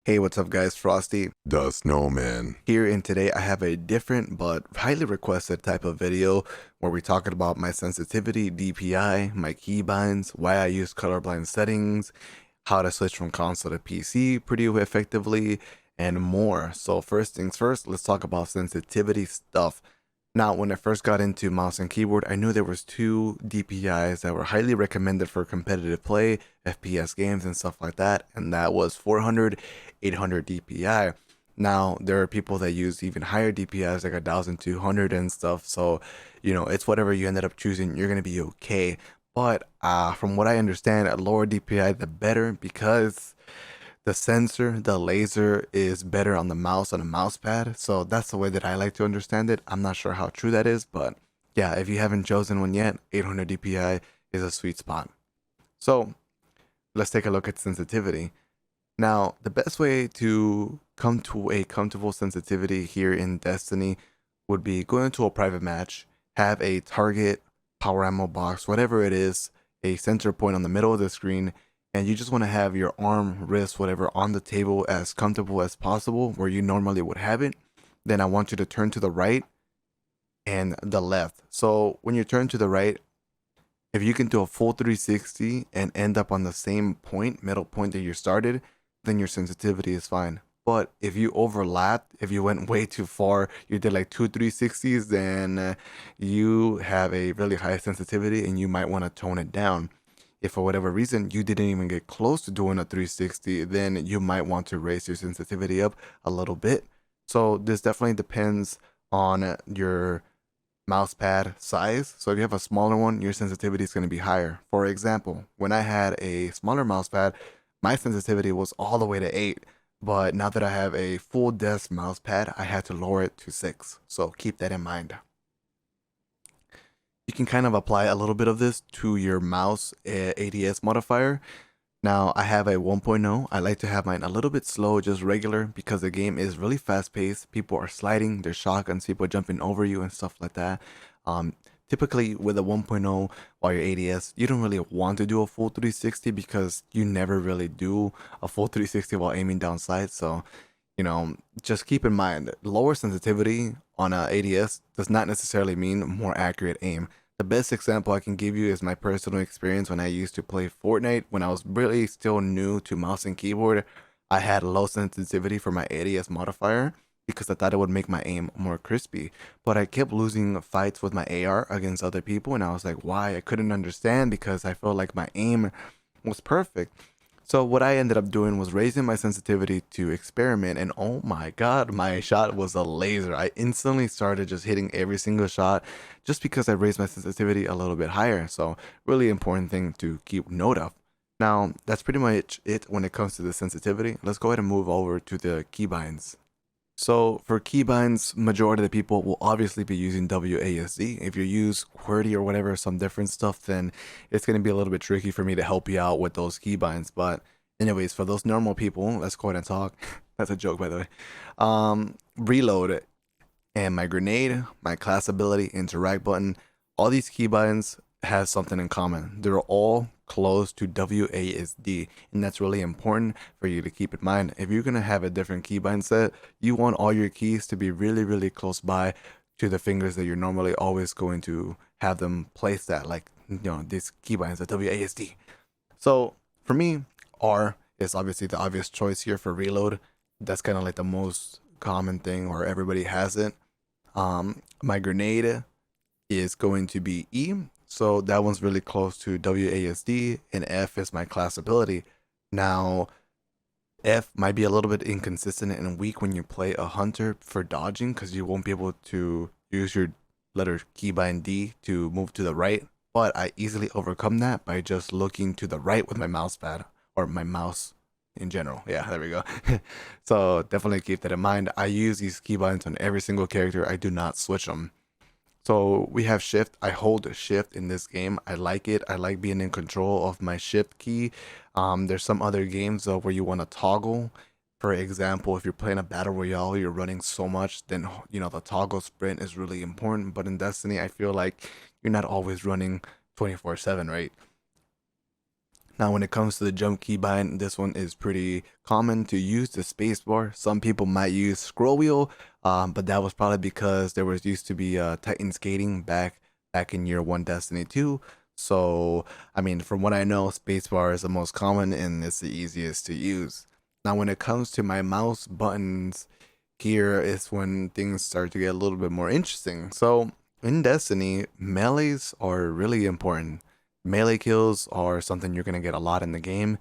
Hey, what's up guys, Frosty The Snowman. here, and today I have a different but highly requested type of video where we're talking about my sensitivity, DPI, my keybinds, why I use colorblind settings, how to switch from console to PC pretty effectively, and more. So first things first, let's talk about sensitivity stuff. Now, when I first got into mouse and keyboard, I knew there was two DPIs that were highly recommended for competitive play, FPS games, and stuff like that, and that was 400, 800 DPI. Now, there are people that use even higher DPIs, like 1200 and stuff, so, it's whatever you ended up choosing, you're going to be okay. But from what I understand, a lower DPI, the better, because the sensor, the laser is better on the mouse, on a mouse pad. So that's the way that I like to understand it. I'm not sure how true that is, but yeah, if you haven't chosen one yet, 800 DPI is a sweet spot. So let's take a look at sensitivity. Now, the best way to come to a comfortable sensitivity here in Destiny would be go into a private match, have a target, power ammo box, whatever it is, a center point on the middle of the screen, and you just want to have your arm, wrist, whatever on the table as comfortable as possible where you normally would have it. Then I want you to turn to the right and the left. So when you turn to the right, if you can do a full 360 and end up on the same point, middle point that you started, then your sensitivity is fine. But if you overlapped, if you went way too far, you did like two 360s, then you have a really high sensitivity and you might want to tone it down. If for whatever reason you didn't even get close to doing a 360, then you might want to raise your sensitivity up a little bit. So this definitely depends on your mouse pad size. So if you have a smaller one, your sensitivity is going to be higher. For example, when I had a smaller mouse pad, my sensitivity was all the way to 8. But now that I have a full desk mouse pad, I had to lower it to 6. So keep that in mind. You can kind of apply a little bit of this to your mouse ADS modifier. Now I have a 1.0. I like to have mine a little bit slow, just regular, because the game is really fast paced. People are sliding, there's shotguns, people jumping over you and stuff like that. Um, Typically with a 1.0 while you're ADS, you don't really want to do a full 360 because you never really do a full 360 while aiming down sights. So, just keep in mind lower sensitivity on a ADS does not necessarily mean more accurate aim. The best example I can give you is my personal experience when I used to play Fortnite. When I was really still new to mouse and keyboard, I had low sensitivity for my ADS modifier because I thought it would make my aim more crispy. But I kept losing fights with my AR against other people, and I was like, why? I couldn't understand because I felt like my aim was perfect. So what I ended up doing was raising my sensitivity to experiment, and oh my god, my shot was a laser. I instantly started just hitting every single shot just because I raised my sensitivity a little bit higher. So really important thing to keep note of. Now, that's pretty much it when it comes to the sensitivity. Let's go ahead and move over to the keybinds. So for keybinds, majority of the people will obviously be using WASD. If you use QWERTY or whatever, some different stuff, then it's going to be a little bit tricky for me to help you out with those keybinds. But anyways, for those normal people, let's go ahead and talk. That's a joke, by the way. Reload and my grenade, my class ability, interact button, all these keybinds have something in common. They're all close to WASD, and that's really important for you to keep in mind. If you're gonna have a different keybind set, you want all your keys to be really, really close by to the fingers that you're normally always going to have them placed at, like these keybinds at WASD. So for me, R is obviously the obvious choice here for reload. That's kind of like the most common thing, or everybody has it. My grenade is going to be E. So that one's really close to WASD, and F is my class ability. Now, F might be a little bit inconsistent and weak when you play a hunter for dodging because you won't be able to use your letter keybind D to move to the right. But I easily overcome that by just looking to the right with my mouse pad, or my mouse in general. Yeah, there we go. So definitely keep that in mind. I use these keybinds on every single character. I do not switch them. So we have shift. I hold shift in this game. I like it. I like being in control of my shift key. There's some other games where you want to toggle. For example, if you're playing a battle royale, you're running so much, then the toggle sprint is really important. But in Destiny, I feel like you're not always running 24/7, right? Now, when it comes to the jump keybind, this one is pretty common to use, the spacebar. Some people might use scroll wheel, but that was probably because there was used to be Titan skating back in year 1 Destiny 2. So, I mean, from what I know, spacebar is the most common and it's the easiest to use. Now, when it comes to my mouse buttons, here is when things start to get a little bit more interesting. So, in Destiny, melees are really important. Melee kills are something you're going to get a lot in the game,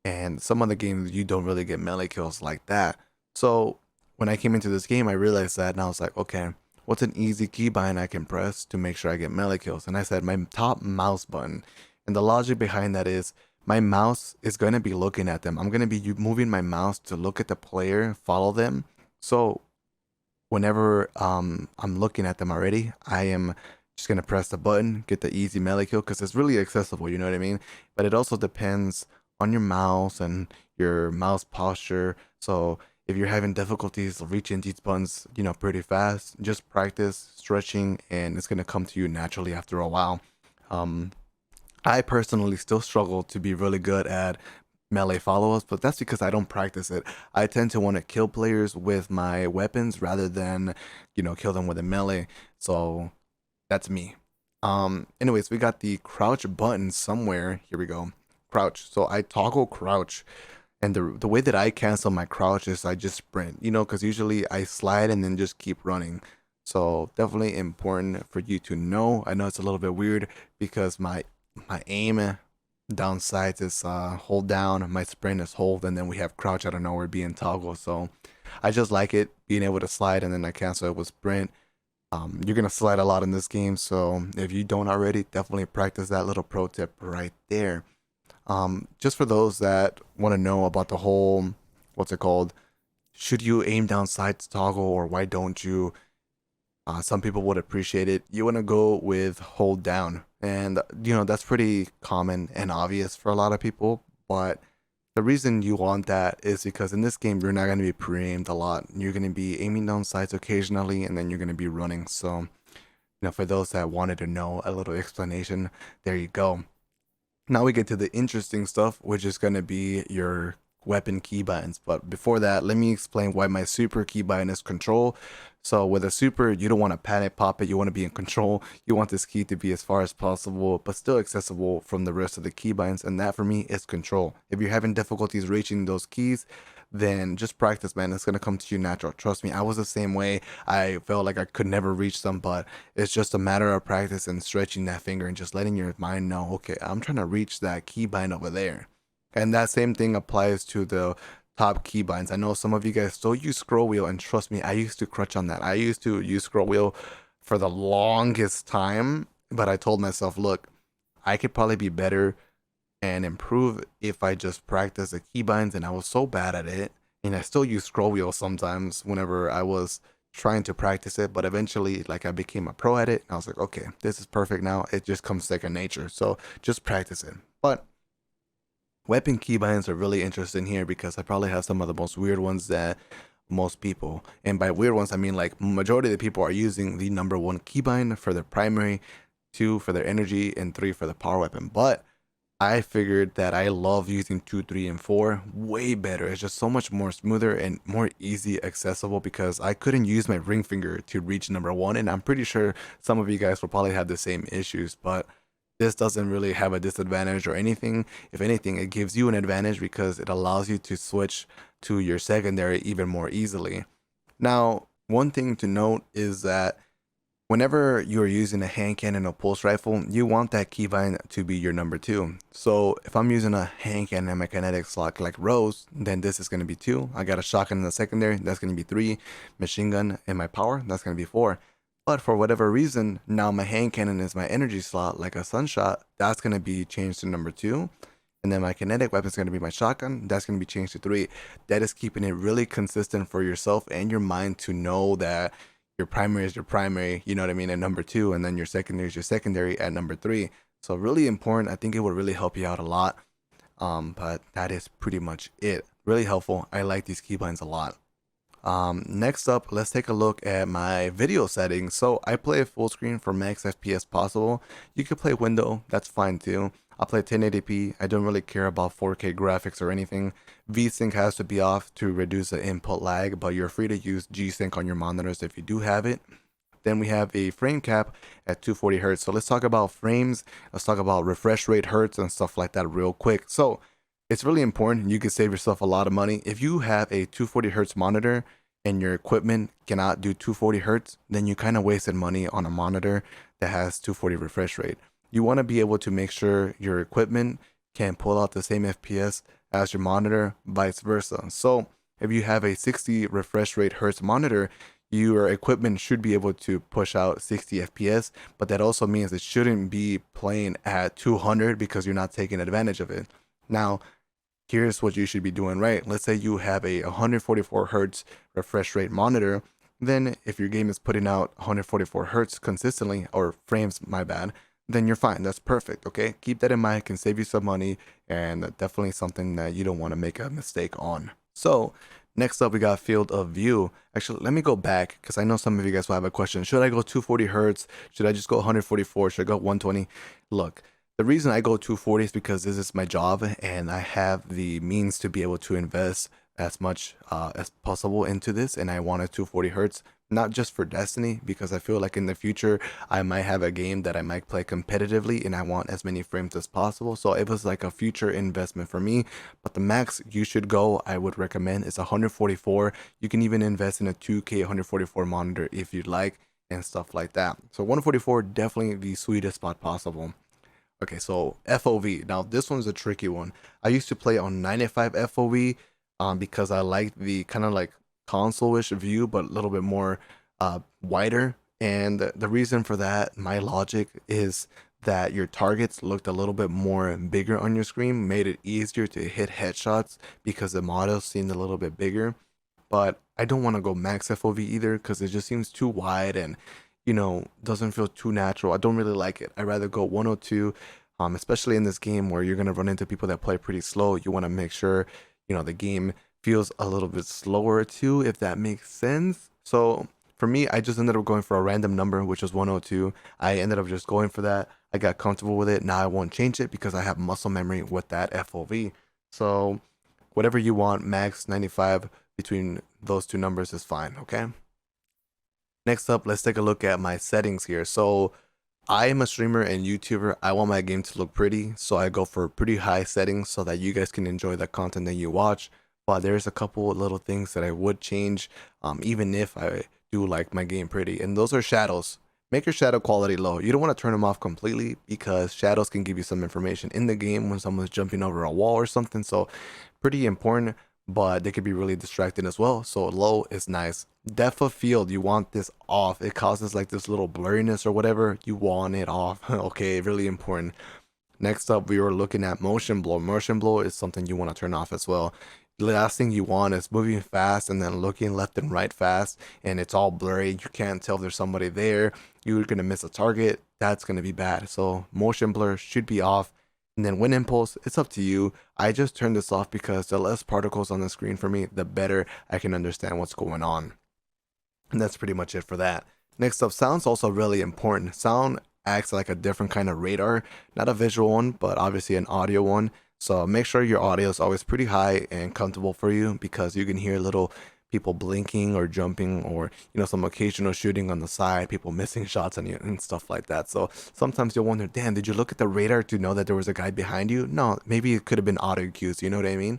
and some other games you don't really get melee kills like that. So when I came into this game, I realized that, and I was like, okay, what's an easy keybind I can press to make sure I get melee kills? And I said my top mouse button. And the logic behind that is my mouse is going to be looking at them. I'm going to be moving my mouse to look at the player, follow them. So whenever I'm looking at them already, I am just gonna press the button, get the easy melee kill, because it's really accessible, you know what I mean? But it also depends on your mouse and your mouse posture. So if you're having difficulties reaching these buttons, you know, pretty fast, just practice stretching and it's gonna come to you naturally after a while. I personally still struggle to be really good at melee follow-ups, but that's because I don't practice it. I tend to want to kill players with my weapons rather than, you know, kill them with a melee. So that's me. Anyways, we got the crouch button somewhere. Here we go. Crouch. So I toggle crouch, and the way that I cancel my crouch is I just sprint, you know, because usually I slide and then just keep running. So definitely important for you to know. I know it's a little bit weird because my aim down sides is hold down, my sprint is hold, and then we have crouch out of nowhere being toggle. So I just like it being able to slide and then I cancel it with sprint. You're gonna slide a lot in this game, so if you don't already, definitely practice that little pro tip right there. Just for those that want to know about the whole, what's it called? Should you aim down sides toggle or why don't you? Some people would appreciate it. You want to go with hold down, and you know that's pretty common and obvious for a lot of people. But the reason you want that is because in this game you're not going to be pre-aimed a lot. You're going to be aiming down sights occasionally, and then you're going to be running. So, you know, for those that wanted to know a little explanation, there you go. Now we get to the interesting stuff, which is going to be your weapon keybinds. But before that, let me explain why my super keybind is control. So with a super, you don't want to panic pop it. You want to be in control. You want this key to be as far as possible, but still accessible from the rest of the keybinds. And that for me is control. If you're having difficulties reaching those keys, then just practice, man. It's going to come to you natural. Trust me, I was the same way. I felt like I could never reach them, but it's just a matter of practice and stretching that finger and just letting your mind know, okay, I'm trying to reach that keybind over there. And that same thing applies to the top keybinds. I know some of you guys still use scroll wheel, and trust me, I used to crutch on that. I used to use scroll wheel for the longest time, but I told myself, look, I could probably be better and improve if I just practice the keybinds, and I was so bad at it. And I still use scroll wheel sometimes whenever I was trying to practice it, but eventually like I became a pro at it and I was like, okay, this is perfect now. It just comes second nature. So just practice it. But weapon keybinds are really interesting here because I probably have some of the most weird ones that most people, and by weird ones I mean like majority of the people are using the number 1 keybind for their primary, 2 for their energy, and 3 for the power weapon. But I figured that I love using 2, 3, and 4 way better. It's just so much more smoother and more easy accessible because I couldn't use my ring finger to reach number 1, and I'm pretty sure some of you guys will probably have the same issues, but this doesn't really have a disadvantage or anything. If anything, it gives you an advantage because it allows you to switch to your secondary even more easily. Now, one thing to note is that whenever you're using a hand cannon or pulse rifle, you want that keybind to be your number 2. So if I'm using a hand cannon and my kinetic slot like Rose, then this is going to be 2. I got a shotgun in the secondary, that's going to be 3. Machine gun and my power, that's going to be 4. But for whatever reason, now my hand cannon is my energy slot, like a sunshot. That's going to be changed to number 2. And then my kinetic weapon is going to be my shotgun. That's going to be changed to 3. That is keeping it really consistent for yourself and your mind to know that your primary is your primary, you know what I mean, at number 2. And then your secondary is your secondary at number 3. So really important. I think it would really help you out a lot. But that is pretty much it. Really helpful. I like these keybinds a lot. Next up, let's take a look at my video settings. So I play full screen for max FPS possible. You could play window, that's fine too. I play 1080p. I don't really care about 4K graphics or anything. VSync has to be off to reduce the input lag, but you're free to use G-Sync on your monitors if you do have it. Then we have a frame cap at 240 hertz. So let's talk about frames. Let's talk about refresh rate hertz and stuff like that real quick. So it's really important. You can save yourself a lot of money. If you have a 240 hertz monitor and your equipment cannot do 240 hertz, then you kind of wasted money on a monitor that has 240 refresh rate. You want to be able to make sure your equipment can pull out the same FPS as your monitor, vice versa. So if you have a 60 refresh rate hertz monitor, your equipment should be able to push out 60 FPS, but that also means it shouldn't be playing at 200 because you're not taking advantage of it. Now, here's what you should be doing right. Let's say you have a 144 hertz refresh rate monitor. Then if your game is putting out 144 hertz consistently, or frames, my bad, then you're fine. That's perfect. Okay, keep that in mind. It can save you some money, and definitely something that you don't want to make a mistake on. So next up, we got field of view. Actually, let me go back because I know some of you guys will have a question. Should I go 240 hertz? Should I just go 144? Should I go 120? Look, the reason I go 240 is because this is my job and I have the means to be able to invest as much as possible into this, and I wanted 240 hertz, not just for Destiny, because I feel like in the future I might have a game that I might play competitively and I want as many frames as possible. So it was like a future investment for me. But the max you should go, I would recommend, is 144. You can even invest in a 2K 144 monitor if you'd like, and stuff like that. So 144, definitely the sweetest spot possible. Okay, so FOV. Now this one's a tricky one. I used to play on 95 FOV because I liked the kind of like console-ish view, but a little bit more wider. And the reason for that, my logic, is that your targets looked a little bit more bigger on your screen, made it easier to hit headshots because the models seemed a little bit bigger. But I don't want to go max FOV either because it just seems too wide and, you know, doesn't feel too natural. I don't really like it. I'd rather go 102, especially in this game where you're going to run into people that play pretty slow. You want to make sure, you know, the game feels a little bit slower too, if that makes sense. So for me, I just ended up going for a random number, which was 102. I ended up just going for that. I got comfortable with it. Now I won't change it because I have muscle memory with that FOV. So whatever you want, max 95 between those two numbers is fine, okay? Next up, let's take a look at my settings here. So I am a streamer and YouTuber. I want my game to look pretty, so I go for pretty high settings so that you guys can enjoy the content that you watch. But there's a couple of little things that I would change, even if I do like my game pretty, and those are shadows. Make your shadow quality low. You don't want to turn them off completely because shadows can give you some information in the game when someone's jumping over a wall or something. So pretty important, but they could be really distracting as well. So low is nice. Depth of field, you want this off. It causes like this little blurriness or whatever. You want it off. Okay, really important. Next up, we were looking at motion blur. Motion blur is something you want to turn off as well. The last thing you want is moving fast and then looking left and right fast and it's all blurry. You can't tell if there's somebody there. You're going to miss a target. That's going to be bad. So motion blur should be off. And then wind impulse, it's up to you. I just turned this off because the less particles on the screen for me, the better I can understand what's going on. And that's pretty much it for that. Next up, sound's also really important. Sound acts like a different kind of radar, not a visual one, but obviously an audio one. So make sure your audio is always pretty high and comfortable for you because you can hear little people blinking or jumping or, you know, some occasional shooting on the side, people missing shots on you and stuff like that. So sometimes you'll wonder, damn, did you look at the radar to know that there was a guy behind you? No, maybe it could have been auto cues, you know what I mean?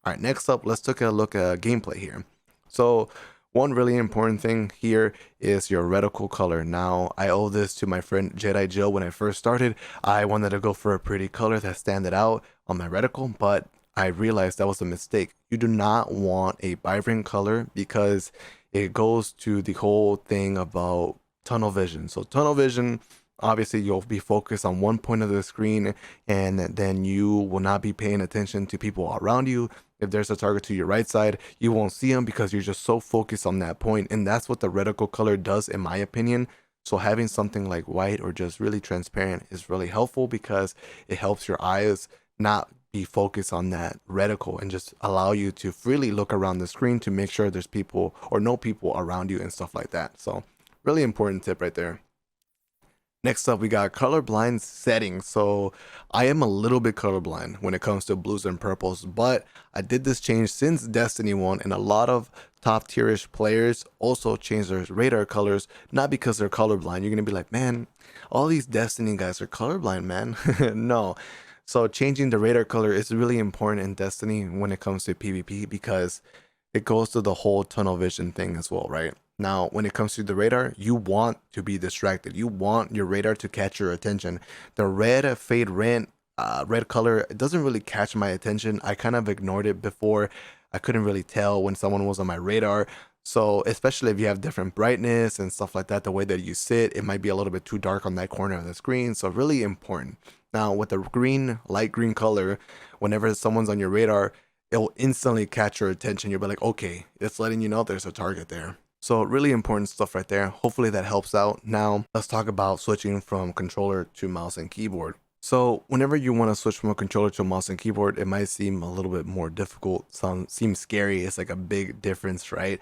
All right, next up, let's take a look at gameplay here. So one really important thing here is your reticle color. Now, I owe this to my friend Jedi Jill. When I first started, I wanted to go for a pretty color that standed out on my reticle, but I realized that was a mistake. You do not want a vibrant color because it goes to the whole thing about tunnel vision. So tunnel vision, obviously you'll be focused on one point of the screen and then you will not be paying attention to people around you. If there's a target to your right side, you won't see them because you're just so focused on that point. And that's what the reticle color does, in my opinion. So having something like white or just really transparent is really helpful because it helps your eyes not be focused on that reticle and just allow you to freely look around the screen to make sure there's people or no people around you and stuff like that. So really important tip right there. Next up, we got colorblind settings. So I am a little bit colorblind when it comes to blues and purples, but I did this change since Destiny 1, and a lot of top tierish players also change their radar colors, not because they're colorblind. You're gonna be like, man, all these Destiny guys are colorblind, man. No. So changing the radar color is really important in Destiny when it comes to PvP because it goes to the whole tunnel vision thing as well, right? Now, when it comes to the radar, you want to be distracted. You want your radar to catch your attention. The red fade red color, it doesn't really catch my attention. I kind of ignored it before. I couldn't really tell when someone was on my radar. So especially if you have different brightness and stuff like that, the way that you sit, it might be a little bit too dark on that corner of the screen. So really important. Now with the light green color, whenever someone's on your radar, it will instantly catch your attention. You'll be like, okay, it's letting you know there's a target there. So really important stuff right there. Hopefully that helps out. Now let's talk about switching from controller to mouse and keyboard. So whenever you want to switch from a controller to a mouse and keyboard, it might seem a little bit more difficult. Seems scary. It's like a big difference, right?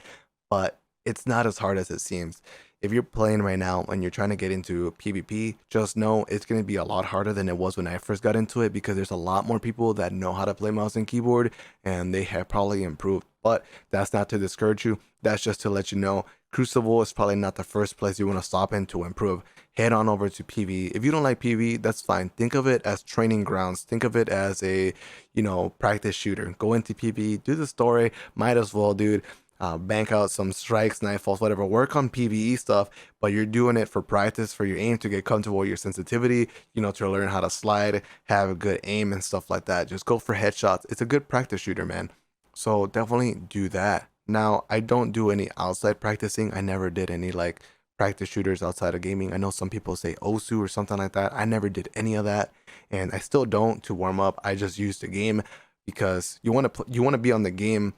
But it's not as hard as it seems. If you're playing right now and you're trying to get into PvP, just know it's going to be a lot harder than it was when I first got into it because there's a lot more people that know how to play mouse and keyboard and they have probably improved. But that's not to discourage you. That's just to let you know Crucible is probably not the first place you want to stop in to improve. Head on over to PvE. If you don't like PvE, that's fine. Think of it as training grounds. Think of it as a, practice shooter. Go into PvE, do the story. Might as well, dude. Bank out some strikes, nightfalls, whatever. Work on PvE stuff, but you're doing it for practice, for your aim, to get comfortable with your sensitivity, to learn how to slide, have a good aim and stuff like that. Just go for headshots. It's a good practice shooter, man. So definitely do that. Now, I don't do any outside practicing. I never did any like practice shooters outside of gaming. I know some people say OSU or something like that. I never did any of that, and I still don't to warm up. I just use the game because you want to be on the game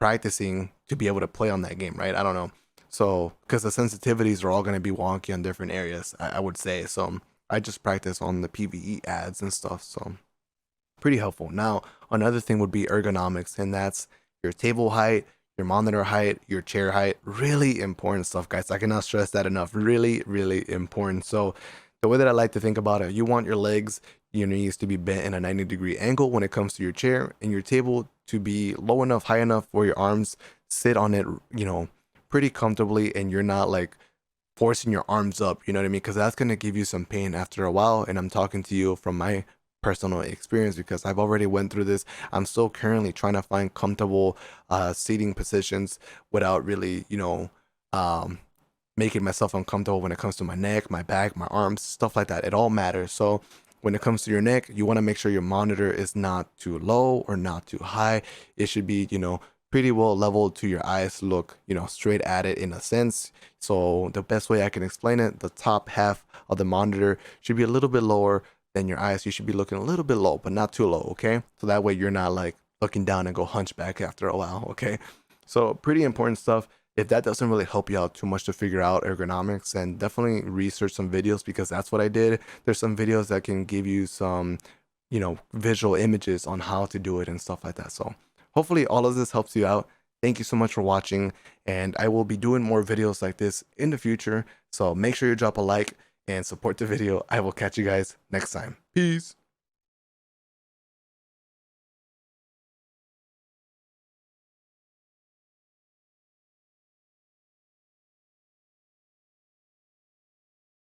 practicing to be able to play on that game, right? I don't know. So because the sensitivities are all going to be wonky on different areas, I would say. So I just practice on the PvE ads and stuff. So pretty helpful. Now another thing would be ergonomics, and that's your table height, your monitor height, your chair height. Really important stuff, guys. I cannot stress that enough. Really, really important. So the way that I like to think about it, you want your legs, your knees to be bent in a 90-degree angle when it comes to your chair, and your table to be low enough, high enough where your arms sit on it, pretty comfortably, and you're not like forcing your arms up, you know what I mean? Because that's going to give you some pain after a while. And I'm talking to you from my personal experience because I've already went through this. I'm still currently trying to find comfortable seating positions without really, making myself uncomfortable when it comes to my neck, my back, my arms, stuff like that. It all matters. So when it comes to your neck, you want to make sure your monitor is not too low or not too high. It should be, pretty well leveled to your eyes, look, straight at it in a sense. So the best way I can explain it, the top half of the monitor should be a little bit lower than your eyes. You should be looking a little bit low, but not too low, okay? So that way you're not like looking down and go hunchback after a while, okay? So pretty important stuff. If that doesn't really help you out too much to figure out ergonomics, then definitely research some videos because that's what I did. There's some videos that can give you some, visual images on how to do it and stuff like that. So hopefully all of this helps you out. Thank you so much for watching, and I will be doing more videos like this in the future. So make sure you drop a like and support the video. I will catch you guys next time. Peace.